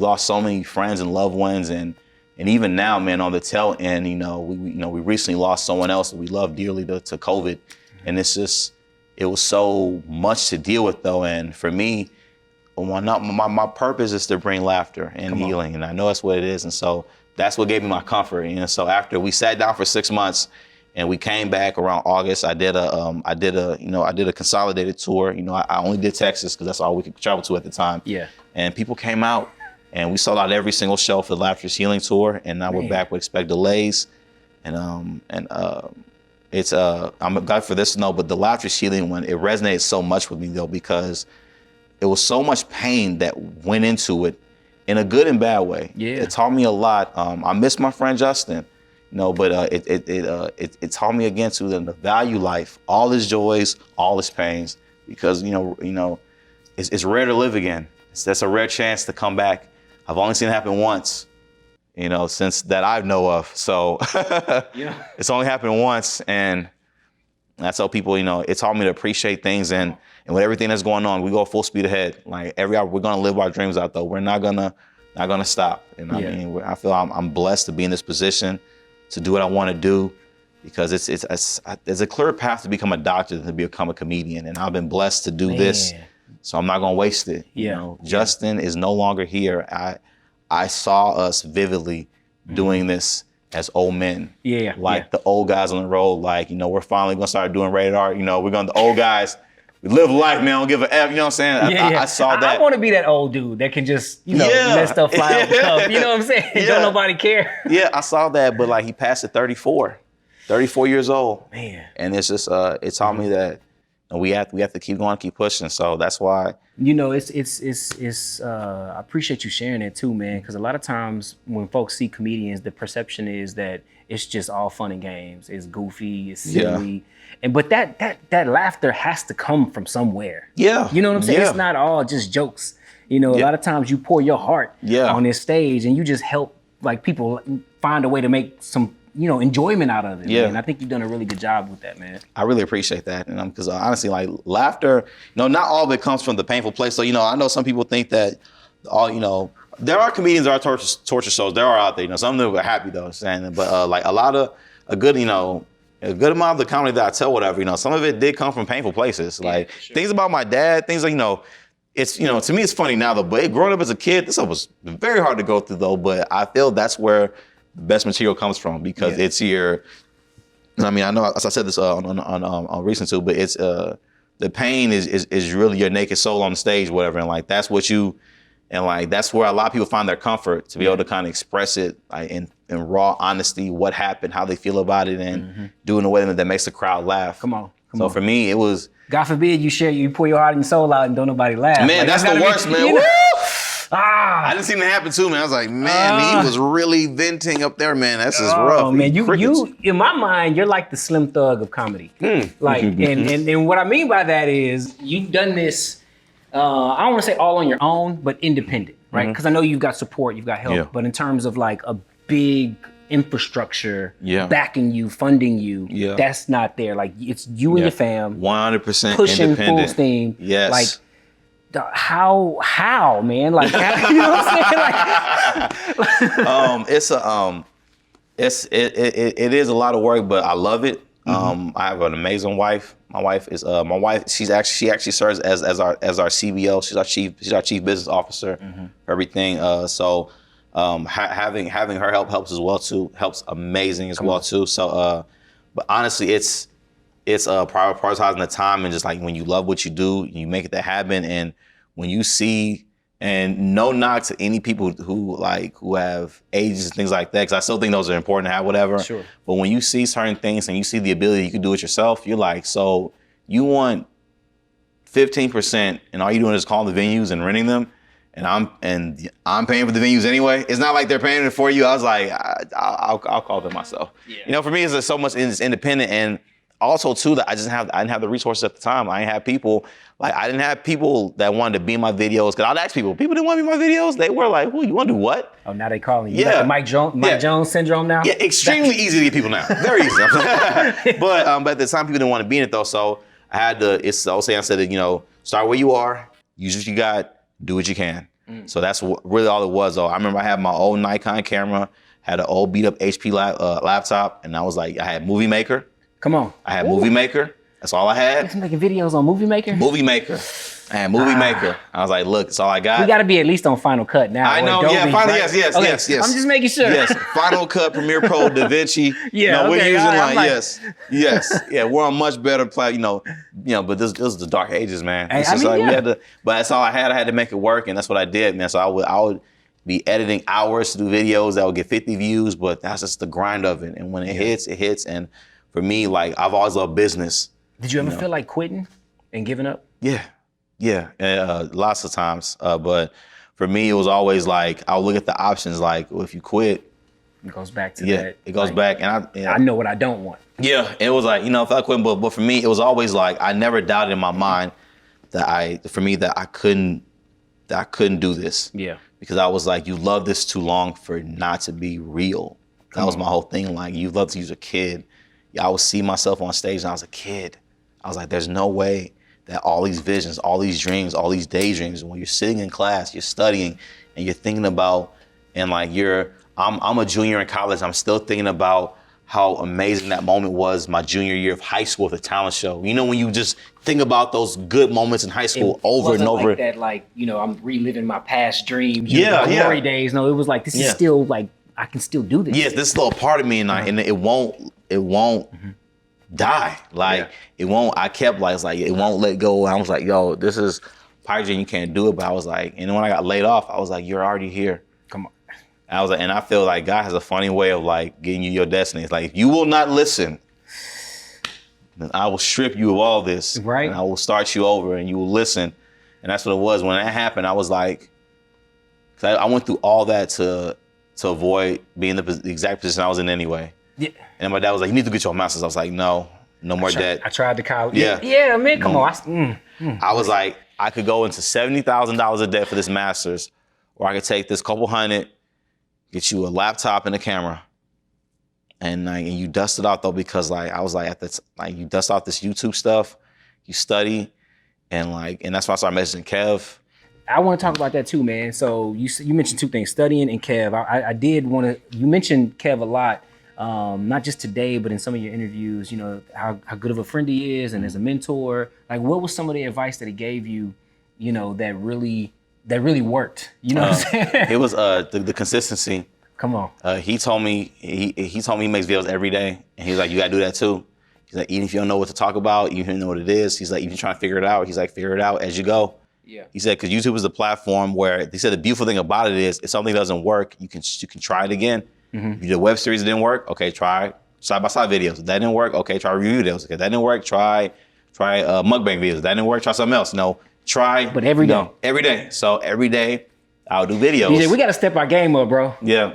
S2: lost so many friends and loved ones. And even now, man, on the tail end, we recently lost someone else that we love dearly to COVID. And it was so much to deal with though. And for me, my purpose is to bring laughter and healing. And I know that's what it is. And so that's what gave me my comfort. And so after we sat down for 6 months and we came back around August, I did a consolidated tour. I only did Texas because that's all we could travel to at the time. Yeah. And people came out and we sold out every single show for the Laughter's Healing Tour. And now we're back with Expect Delays. I'm glad for this to know, but the Laughter's Healing one, it resonated so much with me though, because it was so much pain that went into it in a good and bad way. Yeah. It taught me a lot. I miss my friend Justin, but it taught me again to value life, all its joys, all its pains, because it's rare to live again. That's a rare chance to come back. I've only seen it happen once, since that I know of. So it's only happened once, and I tell people, it taught me to appreciate things and with everything that's going on, we go full speed ahead. Like every hour, we're gonna live our dreams out though. We're not gonna stop. And I feel I'm blessed to be in this position to do what I want to do, because there's a clear path to become a doctor than to become a comedian. And I've been blessed to do this, so I'm not gonna waste it. Justin is no longer here. I saw us vividly doing this as old men. The old guys on the road, we're finally gonna start doing rated R. We're gonna, the old guys, we live life, man. Don't give a F. You know what I'm saying? I saw that.
S1: I want to be that old dude that can just, let stuff fly off the cuff. You know what I'm saying? Don't nobody care.
S2: Yeah, I saw that, but he passed at 34 years old. Man. And it's just, it taught me that we have to keep going, keep pushing. So that's why. I appreciate you sharing that too, man. Because a lot of times when folks see comedians, the perception is that it's just all fun and games. It's goofy, it's silly. But that laughter has to come from somewhere. Yeah. You know what I'm saying? Yeah. It's not all just jokes. A lot of times you pour your heart on this stage and you just help people find a way to make some, enjoyment out of it. Yeah. And I think you've done a really good job with that, man. I really appreciate that. And because honestly, laughter, not all of it comes from the painful place. So, I know some people think that there are comedians that are torture shows. There are out there, some of them are happy though, saying, but a good amount of the comedy that I tell, whatever, some of it did come from painful places. Things about my dad, things it's, to me it's funny now though, but growing up as a kid, this stuff was very hard to go through though, but I feel that's where the best material comes from, because it's your, I know, as I said this on recent too, but it's, the pain is really your naked soul on the stage, whatever, and that's what you, and that's where a lot of people find their comfort, to be able to kind of express it in raw honesty, what happened, how they feel about it, and do it in a way that makes the crowd laugh. Come on. So for me, it was,
S1: God forbid you pour your heart and soul out and don't nobody laugh.
S2: Man, that's the worst, man. Woo! I didn't see it happen too, man. I was like, man, he was really venting up there, man. That's just rough. Oh man,
S1: you in my mind, you're like the Slim Thug of comedy. And what I mean by that is you've done this. I don't want to say all on your own, but independent, right? Because I know you've got support, you've got help, but in terms of a big infrastructure
S2: Yeah.
S1: backing you, funding you.
S2: Yeah.
S1: That's not there. Like it's you and your fam
S2: 100%
S1: pushing
S2: independent.
S1: full steam.
S2: Yes.
S1: Like how man? Like how, you know what I'm saying?
S2: It is a lot of work, but I love it. I have an amazing wife. My wife, she actually serves as our CBO. She's our chief business officer for everything. Having her helps as well too. Helps amazing as well too. So but honestly, it's prioritizing the time and just like when you love what you do, you make it that happen. And when you see, and no knock to any people who have ages and things like that, because I still think those are important to have, whatever.
S1: Sure.
S2: But when you see certain things and you see the ability you can do it yourself, you're like, so you want 15%, and all you're doing is calling the venues and renting them, and I'm paying for the venues anyway. It's not like they're paying it for you. I was like, I'll call them myself. Yeah. You know, for me, it's so much independent, and also too that I didn't have the resources at the time. I didn't have people that wanted to be in my videos. Cause I'd ask people didn't want to be in my videos. They were like, "Who you want to do what?"
S1: Oh, now they calling you.
S2: Yeah,
S1: like the Mike Jones syndrome now.
S2: Yeah, extremely easy to get people now. Very easy. But at the time, people didn't want to be in it though. So I had to. I said that start where you are, use what you got, do what you can. So that's really all it was though. I remember I had my old Nikon camera, had an old beat up HP laptop, and I was like, I had Movie Maker.
S1: Come on.
S2: I had Movie Maker. That's all I had.
S1: You're making videos on Movie Maker?
S2: Movie Maker. I had Movie Maker. I was like, look, it's all I got.
S1: We got to be at least on Final Cut now.
S2: I know,
S1: Adobe,
S2: yeah, Final,
S1: right?
S2: yes.
S1: I'm just making sure.
S2: Yes, Final Cut, Premiere Pro, DaVinci.
S1: Yeah,
S2: we're using
S1: right,
S2: yes. Yeah, we're on much better but this is the dark ages, man.
S1: Hey,
S2: It's just
S1: we had
S2: but that's all I had. I had to make it work, and that's what I did, man. So I would be editing hours to do videos that would get 50 views, but that's just the grind of it. And when it hits, it hits. And for me, like, I've always loved business.
S1: Did you ever feel like quitting and giving up?
S2: Yeah, lots of times. But for me, it was always like, I'll look at the options like, well, if you quit.
S1: It goes back to that.
S2: It goes back. And
S1: I know what I don't want.
S2: Yeah, it was like, if I quit, but for me, it was always like, I never doubted in my mind that I couldn't do this. Yeah. Because I was like, you love this too long for it not to be real. That was my whole thing. Like, you love to use a kid. I would see myself on stage and I was a kid. I was like, there's no way that all these visions, all these dreams, all these daydreams, when you're sitting in class, you're studying and you're thinking about, and like I'm a junior in college, I'm still thinking about how amazing that moment was my junior year of high school with the talent show. You know, when you just think about those good moments in high school over and over.
S1: Like that, I'm reliving my past dreams. The glory days. No, it was like, this is still like, I can still do this.
S2: Yes, this little part of me and it won't die. Like it won't. I kept like, it's like it won't let go. I was like, yo, this is Pygen, you can't do it. But I was like, and then when I got laid off, I was like, you're already here. Come on. I was like, and I feel like God has a funny way of like getting you your destiny. It's like, if you will not listen, then I will strip you of all this. Right. And I will start you over and you will listen. And that's what it was. When that happened, I was like, I went through all that to avoid being the exact position I was in anyway. Yeah. And my dad was like, you need to get your master's. I was like, no more debt.
S1: I tried to college.
S2: Yeah.
S1: Yeah, man, come on.
S2: I was like, I could go into $70,000 a debt for this master's, or I could take this couple hundred, get you a laptop and a camera. And you dust it out though, because I was like, you dust out this YouTube stuff, you study, and that's why I started messaging Kev.
S1: I want to talk about that too, man. So you mentioned two things, studying and Kev. I did want to, you mentioned Kev a lot, not just today, but in some of your interviews, how good of a friend he is and as a mentor. Like, what was some of the advice that he gave you, that really worked? You know what I'm saying? It was
S2: the consistency.
S1: Come on.
S2: He told me he makes videos every day, and he's like, you gotta do that too. He's like, even if you don't know what to talk about, you don't know what it is. He's like, if you're trying to figure it out, he's like, figure it out as you go. Yeah. He said, because YouTube is a platform where he said the beautiful thing about it is if something doesn't work, you can try it again. Mm-hmm. You did a web series that didn't work, okay, try side-by-side videos. If that didn't work, okay, try review videos. If that didn't work, try mukbang videos. If that didn't work, try something else. Try.
S1: But every day.
S2: Every day. So every day I'll do videos.
S1: DJ, we got to step our game up, bro.
S2: Yeah.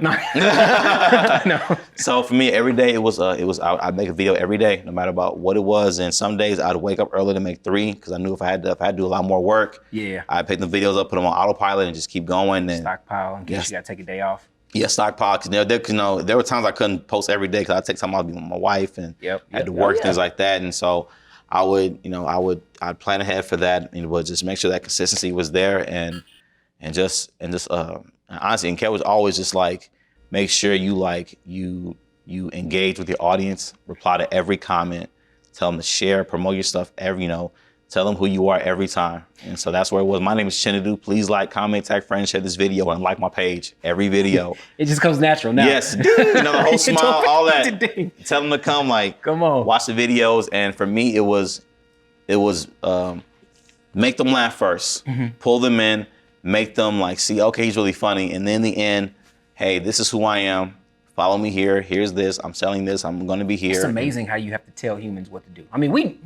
S1: No.
S2: So for me, every day I'd make a video every day, no matter about what it was. And some days I'd wake up early to make 3 because I knew if I had to do a lot more work, I'd pick the videos up, put them on autopilot, and just keep going. And
S1: stockpile in case you got to take a day off.
S2: Yeah, stockpile. Cause there were times I couldn't post every day because I'd take time out to be with my wife and had to work, things like that. And so I'd plan ahead for that and would just make sure that consistency was there and honestly, and Kev was always just like, make sure you engage with your audience, reply to every comment, tell them to share, promote your stuff tell them who you are every time. And so that's where it was. My name is Chinedu. Please like, comment, tag friends, share this video, and like my page. Every video.
S1: It just comes natural now.
S2: Yes. The whole smile, all that. Tell them to come on, watch the videos. And for me, it was make them laugh first, pull them in, make them see, okay, he's really funny. And then in the end, hey, this is who I am. Follow me here. Here's this. I'm selling this. I'm going to be here.
S1: It's amazing how you have to tell humans what to do. I mean, we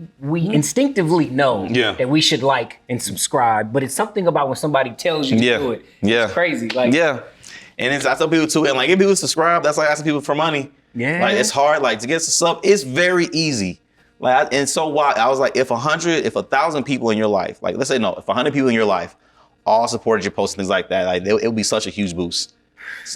S1: instinctively know that we should like and subscribe, but it's something about when somebody tells you to do it. Yeah. It's crazy.
S2: And I tell people too, and if people subscribe, that's like asking people for money.
S1: Yeah.
S2: It's hard. To get a sub, it's very easy. And so why? I was like, if 1,000 people in your life, let's say if 100 people in your life all supported your posts and things like that, it would be such a huge boost.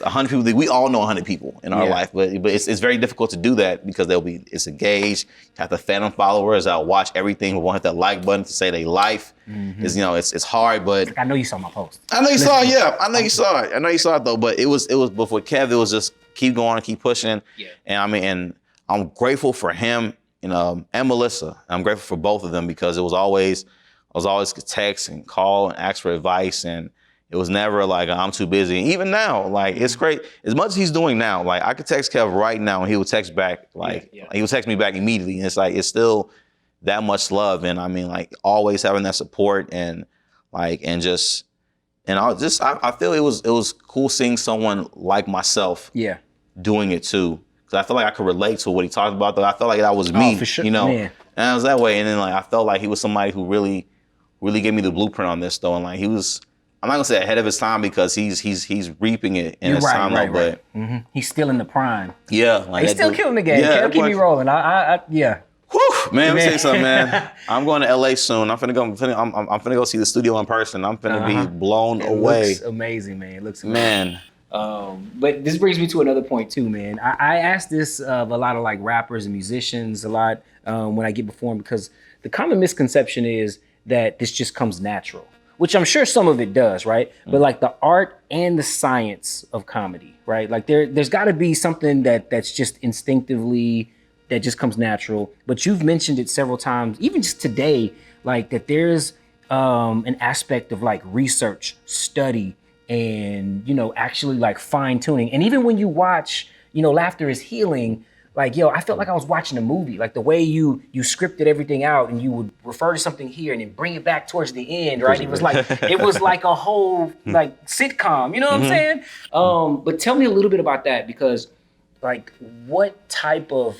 S2: 100 people, we all know 100 people in our life, but it's very difficult to do that because it's engaged. You have the phantom followers that watch everything, who won't hit that like button to say they life. It's hard, but
S1: I know you saw my post.
S2: I know you saw it. Yeah, I know you saw it. I know you saw it though. But it was before Kev. It was just keep going and keep pushing. Yeah. And I'm grateful for him and Melissa. I'm grateful for both of them because I was always text and call and ask for advice and. It was never I'm too busy. And even now, it's great. As much as he's doing now, I could text Kev right now and he would text back, he would text me back immediately. And it's still that much love. And always having that support and I feel it was cool seeing someone like myself doing it too. Cause I felt like I could relate to what he talked about though. I felt like that was me,
S1: for sure.
S2: And I was that way. And then I felt like he was somebody who really, really gave me the blueprint on this though. And he was, I'm not gonna say ahead of his time because he's reaping it in his time though, but
S1: he's still in the prime.
S2: Yeah,
S1: he's still killing the game. Yeah, keep me rolling.
S2: Whew, man, let me tell you something, man. I'm going to LA soon. I'm finna go see the studio in person. I'm finna be blown away.
S1: It looks amazing, man. It looks amazing. Man. But this brings me to another point too, man. I ask this of a lot of rappers and musicians a lot when I get before them because the common misconception is that this just comes natural. Which I'm sure some of it does, right? But the art and the science of comedy, right? There's got to be something that's just instinctively, that just comes natural. But you've mentioned it several times, even just today, that there's an aspect of research, study, and actually fine tuning. And even when you watch, Laughter is Healing. I felt like I was watching a movie. The way you scripted everything out and you would refer to something here and then bring it back towards the end, right? It was like a whole sitcom, you know what I'm saying? But tell me a little bit about that because what type of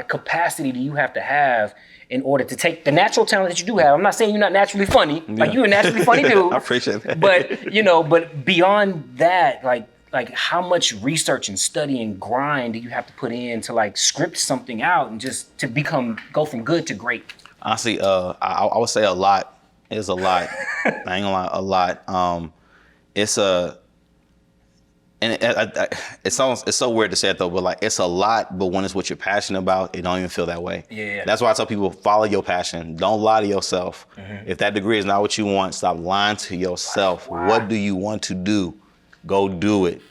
S1: capacity do you have to have in order to take the natural talent that you do have? I'm not saying you're not naturally funny. You're a naturally funny dude.
S2: I appreciate that.
S1: But beyond that, how much research and study and grind do you have to put in to script something out and just to go from good to great?
S2: Honestly, I would say a lot. It's a lot. I ain't gonna lie, a lot. It's so weird to say it though, but it's a lot. But when it's what you're passionate about, it don't even feel that way.
S1: Yeah.
S2: That's why I tell people follow your passion. Don't lie to yourself. If that degree is not what you want, stop lying to yourself. Wow. What do you want to do? Go do it.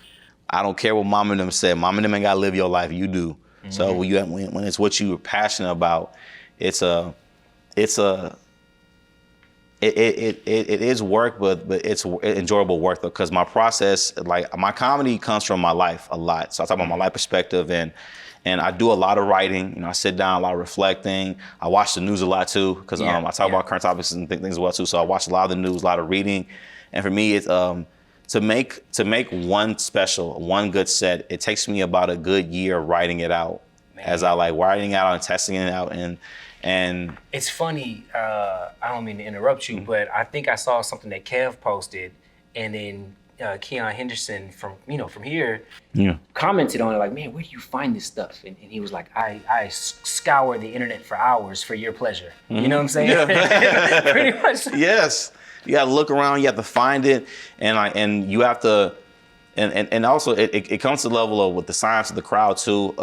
S2: I don't care what mom and them said. Mom and them ain't gotta live your life. You do. So when it's what you're passionate about, it is work, but it's enjoyable work though. Because my process, my comedy comes from my life a lot. So I talk about my life perspective and I do a lot of writing. I sit down, a lot of reflecting. I watch the news a lot too, because I talk about current topics and things as well too. So I watch a lot of the news, a lot of reading, and for me, it's to make one special, one good set, it takes me about a good year writing it out. Man. As I writing it out and testing it out and
S1: it's funny, I don't mean to interrupt you, but I think I saw something that Kev posted and then Keon Henderson from here commented on it man, where do you find this stuff? And he was like, I scour the internet for hours for your pleasure. You know what I'm saying? Yeah. Pretty much.
S2: Yes. You gotta look around, you have to find it, and you have to, And also it comes to the level of with the science of the crowd too,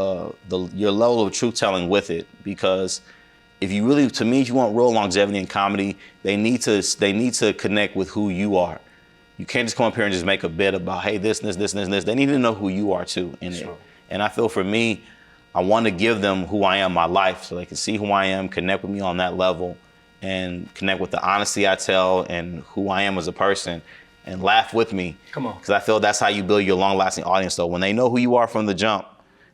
S2: your level of truth telling with it, because if you really, to me, if you want real longevity in comedy, they need to connect with who you are. You can't just come up here and just make a bit about, hey, this. They need to know who you are too in it. And I feel for me, I want to give them who I am, my life, so they can see who I am, connect with me on that level, and connect with the honesty I tell and who I am as a person, and laugh with me.
S1: Come on.
S2: Because I feel that's how you build your long-lasting audience. So when they know who you are from the jump,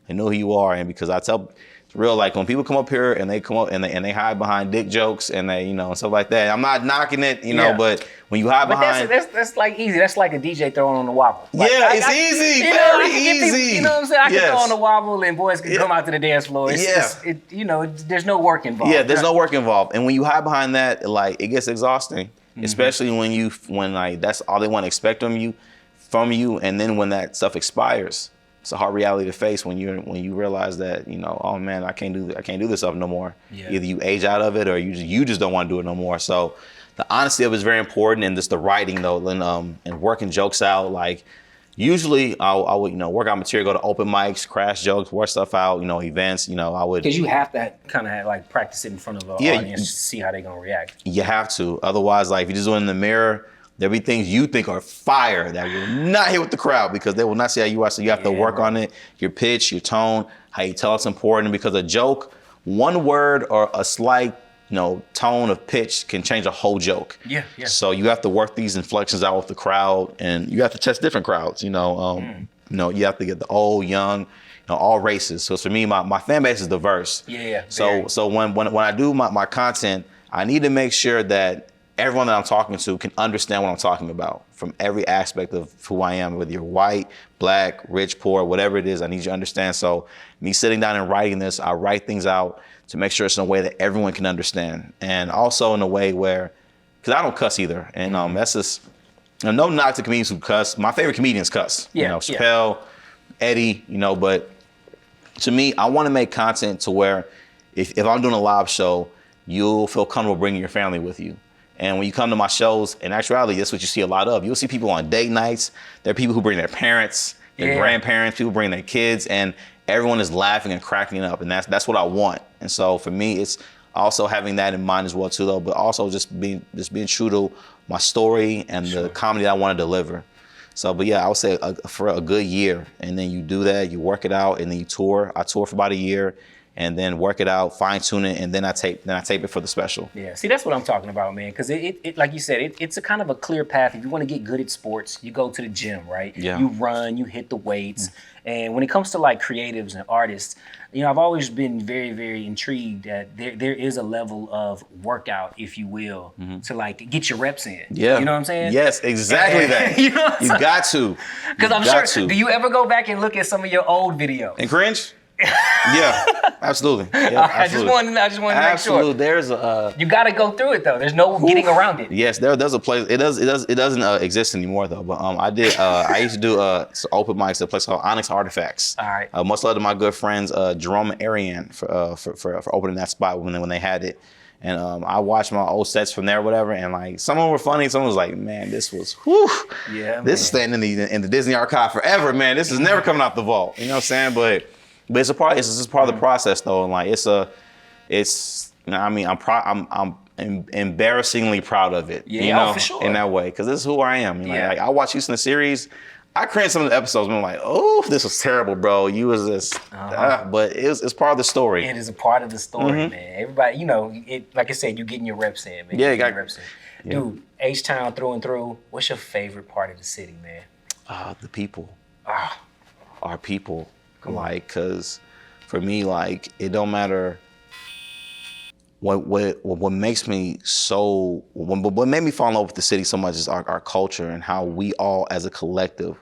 S2: they know who you are. And because I tell, it's real, like when people come up here and they come up and they hide behind dick jokes and they, and stuff like that. I'm not knocking it, but when you hide behind.
S1: That's like easy. That's like a DJ throwing on the wobble. Like,
S2: it's easy, very easy.
S1: You know what I'm saying? I can throw on the wobble and boys can come out to the dance floor. There's no work involved.
S2: Yeah, there's no work involved. And when you hide behind that, like, it gets exhausting. Especially when like that's all they want to expect from you, and then when that stuff expires, it's a hard reality to face when you realize that oh man, I can't do this stuff no more. Yeah. Either you age out of it or you just don't want to do it no more. So the honesty of it is very important, and just the writing though, and working jokes out. Like usually I would work out material, go to open mics, crash jokes, work stuff out, events. I would,
S1: because you have to kind of like practice it in front of an audience to see how they're gonna react.
S2: You have to. Otherwise, like if you just do it in the mirror, there'll be things you think are fire that will not hit with the crowd because they will not see how you are. So you have to work on it, your pitch, your tone, how you tell it's important, because a joke, one word or a slight tone of pitch can change a whole joke. Yeah. So you have to work these inflections out with the crowd, and you have to test different crowds. You have to get the old, young, all races. So for me, my fan base is diverse. Yeah. So when I do my content, I need to make sure that everyone that I'm talking to can understand what I'm talking about from every aspect of who I am, whether you're white, black, rich, poor, whatever it is. I need you to understand. So me sitting down and writing this, I write things out to make sure it's in a way that everyone can understand. And also in a way where, because I don't cuss either. And that's just, no knock to comedians who cuss. My favorite comedians cuss. Chappelle, Eddie, but to me, I want to make content to where if I'm doing a live show, you'll feel comfortable bringing your family with you. And when you come to my shows, in actuality, that's what you see a lot of. You'll see people on date nights. There are people who bring their parents, their grandparents, people bring their kids, and everyone is laughing and cracking up, and that's what I want. And so for me, it's also having that in mind as well too, though, but also just being true to my story and the comedy that I want to deliver. So, but yeah, I would say for a good year, and then you do that, you work it out, and then you tour. I tour for about a year, and then work it out, fine tune it, and then I tape it for the special. Yeah,
S1: see, that's what I'm talking about, man. Because it like you said, it's a kind of a clear path. If you want to get good at sports, you go to the gym, right? Yeah. You run, you hit the weights, and when it comes to like creatives and artists, I've always been very, very intrigued that there is a level of workout, if you will, to like get your reps in. Yeah, you know what I'm saying?
S2: Yes, exactly that. You got to.
S1: Because I'm sure. Do you ever go back and look at some of your old videos
S2: and cringe? Yeah, absolutely. Yeah, absolutely.
S1: I just wanted to make sure.
S2: Absolutely. There's
S1: you got to go through it though. There's no getting around it.
S2: Yes, there's a place. It doesn't exist anymore though. But I used to do open mics at a place called Onyx Artifacts. All right. Much love to my good friends Jerome and Ariane for opening that spot when they had it. And I watched my old sets from there, or whatever, and like some of them were funny. Some was like, man, this was whew. Yeah. This is staying in the Disney archive forever, man. This is never coming out the vault. You know what I'm saying? But it's just part of the process though, and like I'm embarrassingly proud of it. Yeah, for sure. In that way, because this is who I am. Like I watch Houston the series, I cringe some of the episodes, and I'm like, oh, this was terrible, bro. You was this, but it's part of the story.
S1: It is a part of the story, man. Everybody, like I said, you're getting your reps in, man.
S2: Yeah, you got
S1: your reps in. Yeah. Dude, H-Town through and through. What's your favorite part of the city, man?
S2: The people. Our people. Like, cause for me, like, it don't matter what makes me so, what made me fall in love with the city so much is our culture and how we all as a collective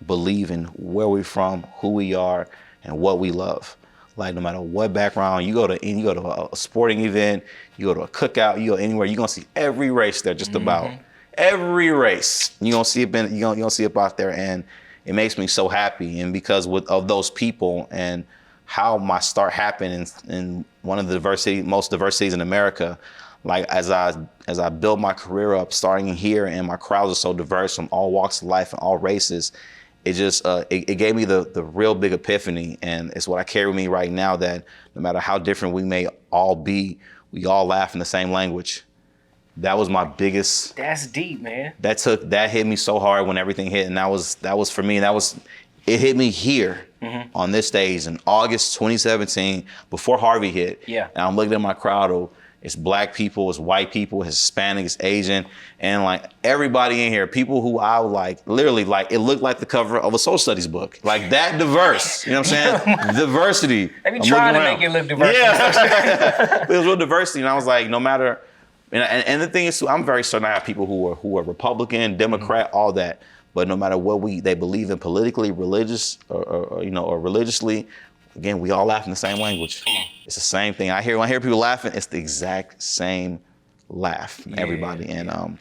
S2: believe in where we're from, who we are, and what we love. Like, no matter what background, you go to a sporting event, you go to a cookout, you go anywhere, you're gonna see every race there just about. Every race. You're gonna see it out there, and it makes me so happy. And because of those people and how my start happened in one of the most diverse cities in America, like as I built my career up starting here, and my crowds are so diverse from all walks of life and all races, it just it gave me the real big epiphany, and it's what I carry with me right now, that no matter how different we may all be, we all laugh in the same language. That was my biggest.
S1: That's deep, man.
S2: That hit me so hard when everything hit, and that was for me. It hit me here on this stage in August 2017, before Harvey hit.
S1: Yeah.
S2: And I'm looking at my crowd. It's black people, it's white people, it's Hispanic, it's Asian, and like everybody in here, people who I like, literally, like, it looked like the cover of a social studies book. Like, that diverse, you know what I'm saying? Diversity.
S1: They be trying to make it look diverse.
S2: Yeah. It was real diversity, and I was like, no matter, and the thing is, too, I'm very certain I have people who are Republican, Democrat, all that, but no matter what they believe in politically, religious, or religiously, again, we all laugh in the same language. It's the same thing. When I hear people laughing, it's the exact same laugh from everybody. And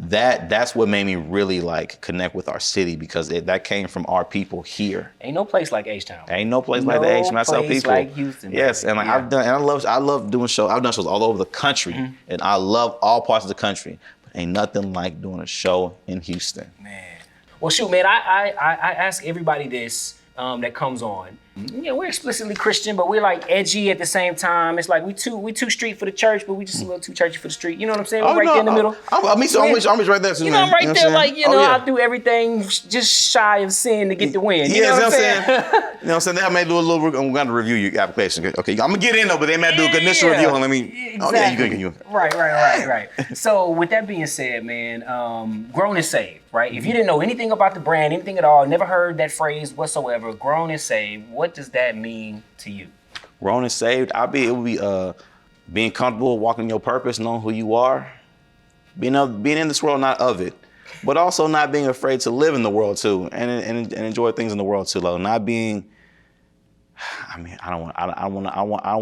S2: that's what made me really like connect with our city, because that came from our people here.
S1: Ain't no place like H-Town.
S2: Ain't no place like the H-Town. I tell people.
S1: Like Houston.
S2: Yes, and like I love doing shows. I've done shows all over the country, and I love all parts of the country. But ain't nothing like doing a show in Houston. Man.
S1: Well, shoot, man. I ask everybody this. That comes on. Yeah, we're explicitly Christian, but we're like edgy at the same time. It's like we too street for the church, but we just a little too churchy for the street. You know what I'm saying? We're there in the middle.
S2: I'm right there too.
S1: You know, I'm right there, like, I do everything just shy of sin to get the win. You know what I'm saying?
S2: You know what I'm saying? They may do a little. I'm going to review your application. Okay, I'm gonna get in though, but they may do an initial review and let me.
S1: Exactly.
S2: Okay, you good.
S1: Right. So with that being said, man, grown and saved. Right? If you didn't know anything about the brand, anything at all, never heard that phrase whatsoever, grown and saved, what does that mean to you?
S2: Grown and saved, it would be being comfortable, walking your purpose, knowing who you are, being in this world, not of it, but also not being afraid to live in the world too, and enjoy things in the world too. Like, not being. I mean, I don't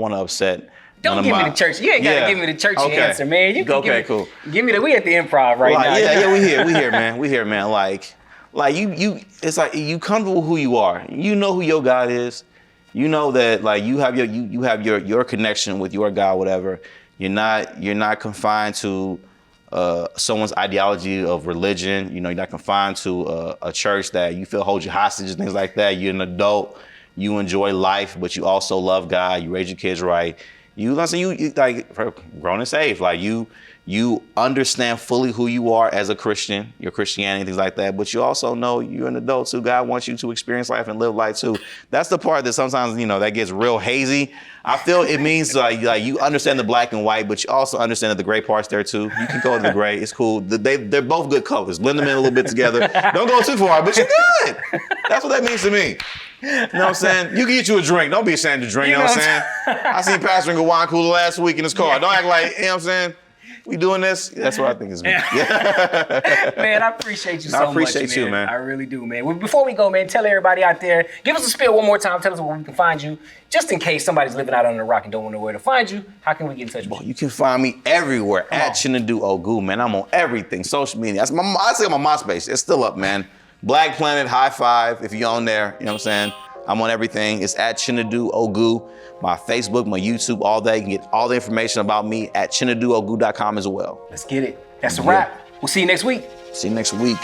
S2: want to upset.
S1: Don't give me the church. You ain't gotta give me the churchy answer, man. You can
S2: cool.
S1: Give me we at the Improv right now.
S2: Yeah, we here, man. Like you, it's like you comfortable with who you are. You know who your God is. You know that, like, you have your connection with your God, whatever. You're not confined to someone's ideology of religion. You know, you're not confined to a church that you feel holds you hostage and things like that. You're an adult. You enjoy life, but you also love God. You raise your kids right. You like grown and saved. Like, you understand fully who you are as a Christian, your Christianity, things like that. But you also know you're an adult too. God wants you to experience life and live life too. That's the part that sometimes, that gets real hazy. I feel it means like you understand the black and white, but you also understand that the gray part's there too. You can go to the gray. It's cool. They're both good colors. Blend them in a little bit together. Don't go too far, but you're good. That's what that means to me. You know what I'm saying? You can get you a drink. Don't be ashamed to drink. You know what I'm saying? I seen Pastor drink a wine cooler last week in his car. Don't act like, you know what I'm saying? We doing this? That's what I think is me.
S1: Man, I appreciate you so much, man.
S2: I appreciate you, man.
S1: I really do, man. Well, before we go, man, tell everybody out there, give us a spiel one more time. Tell us where we can find you. Just in case somebody's living out under a rock and don't know where to find you, how can we get in touch with you?
S2: You can find me everywhere at Chinedu Ogu, man. I'm on everything, social media. I say my MySpace. It's still up, man. Black Planet, high five if you're on there. You know what I'm saying? I'm on everything. It's at Chinedu Ogu. My Facebook, my YouTube, all that. You can get all the information about me at ChineduOgu.com as well.
S1: Let's get it. That's a wrap. We'll see you next week.
S2: See you next week.